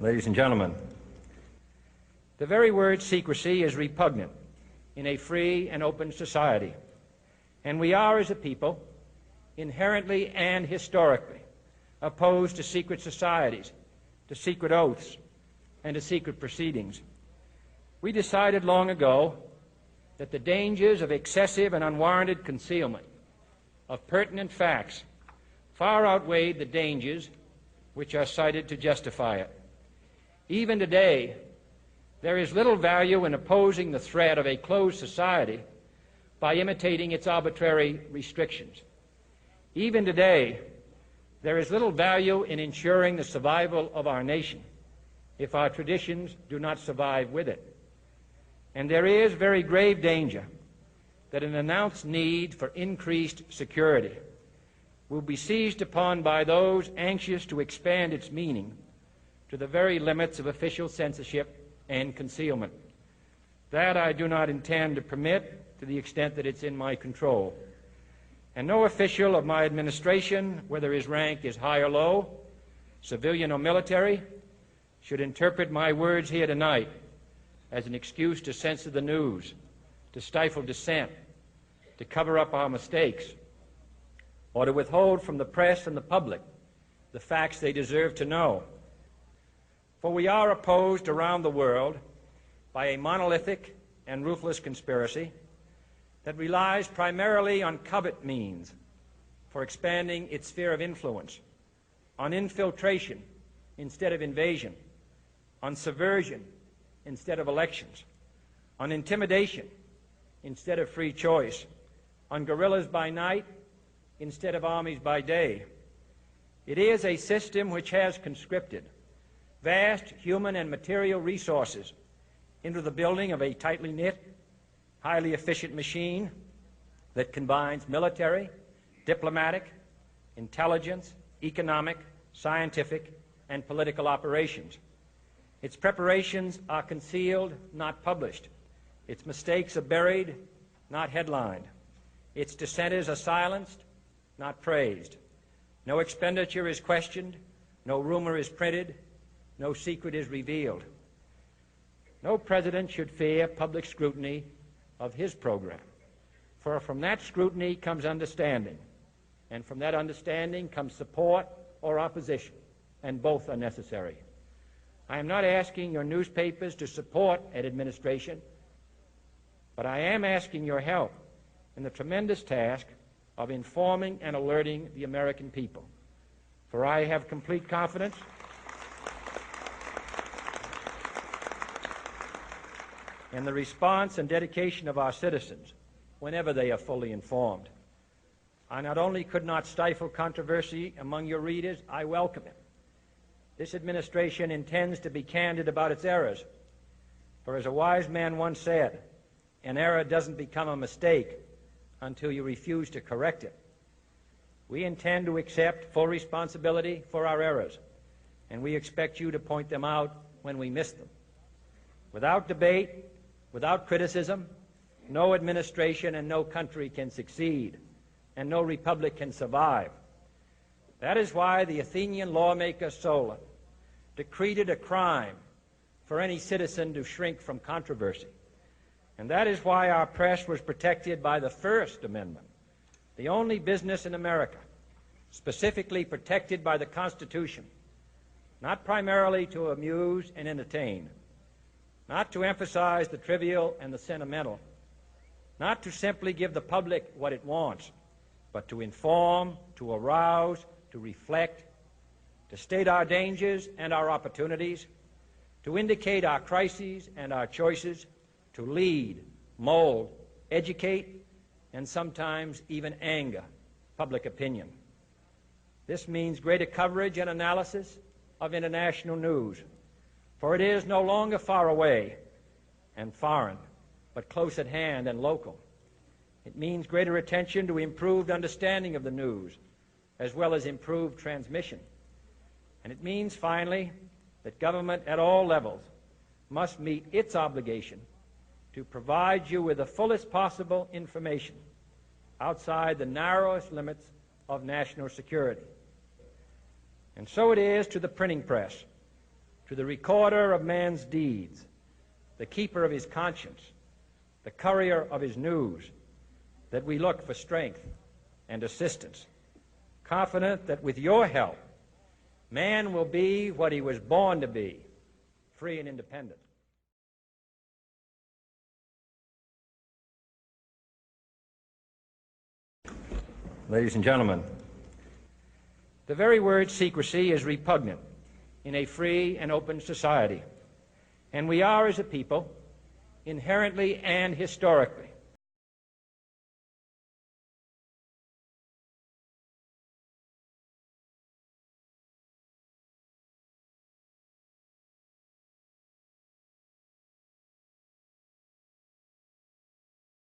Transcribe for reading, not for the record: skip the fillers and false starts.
ladies and gentlemen. The very word secrecy is repugnant in a free and open society, and we are, as a people, inherently and historically opposed to secret societies, to secret oaths, and to secret proceedings. We decided long ago that the dangers of excessive and unwarranted concealment of pertinent facts far outweighed the dangers which are cited to justify it. Even today, there is little value in opposing the threat of a closed society by imitating its arbitrary restrictions. Even today, there is little value in ensuring the survival of our nation if our traditions do not survive with it. And there is very grave danger that an announced need for increased security will be seized upon by those anxious to expand its meaning to the very limits of official censorship and concealment. That I do not intend to permit to the extent that it's in my control. And no official of my administration, whether his rank is high or low, civilian or military, should interpret my words here tonight as an excuse to censor the news, to stifle dissent, to cover up our mistakes, or to withhold from the press and the public the facts they deserve to know. For we are opposed around the world by a monolithic and ruthless conspiracy that relies primarily on covert means for expanding its sphere of influence, on infiltration instead of invasion, on subversion instead of elections, on intimidation instead of free choice, on guerrillas by night instead of armies by day. It is a system which has conscripted vast human and material resources into the building of a tightly knit, highly efficient machine that combines military, diplomatic, intelligence, economic, scientific, and political operations. Its preparations are concealed, not published. Its mistakes are buried, not headlined. Its dissenters are silenced, not praised. No expenditure is questioned, no rumor is printed, no secret is revealed. No president should fear public scrutiny of his program, for from that scrutiny comes understanding, and from that understanding comes support or opposition, and both are necessary. I am not asking your newspapers to support an administration, but I am asking your help in the tremendous task of informing and alerting the American people. For I have complete confidence in the response and dedication of our citizens whenever they are fully informed. I not only could not stifle controversy among your readers, I welcome it. This administration intends to be candid about its errors. For as a wise man once said, an error doesn't become a mistake until you refuse to correct it. We intend to accept full responsibility for our errors, and we expect you to point them out when we miss them. Without debate, without criticism, no administration and no country can succeed, and no republic can survive. That is why the Athenian lawmaker Solon decreed it a crime for any citizen to shrink from controversy. And that is why our press was protected by the First Amendment, the only business in America specifically protected by the Constitution, not primarily to amuse and entertain, not to emphasize the trivial and the sentimental, not to simply give the public what it wants, but to inform, to arouse, to reflect, to state our dangers and our opportunities, to indicate our crises and our choices, to lead, mold, educate, and sometimes even anger public opinion. This means greater coverage and analysis of international news, for it is no longer far away and foreign, but close at hand and local. It means greater attention to improved understanding of the news, as well as improved transmission. And it means, finally, that government at all levels must meet its obligation to provide you with the fullest possible information outside the narrowest limits of national security. And so it is to the printing press, to the recorder of man's deeds, the keeper of his conscience, the courier of his news, that we look for strength and assistance, confident that with your help, man will be what he was born to be, free and independent. Ladies and gentlemen, the very word secrecy is repugnant in a free and open society, and we are, as a people, inherently and historically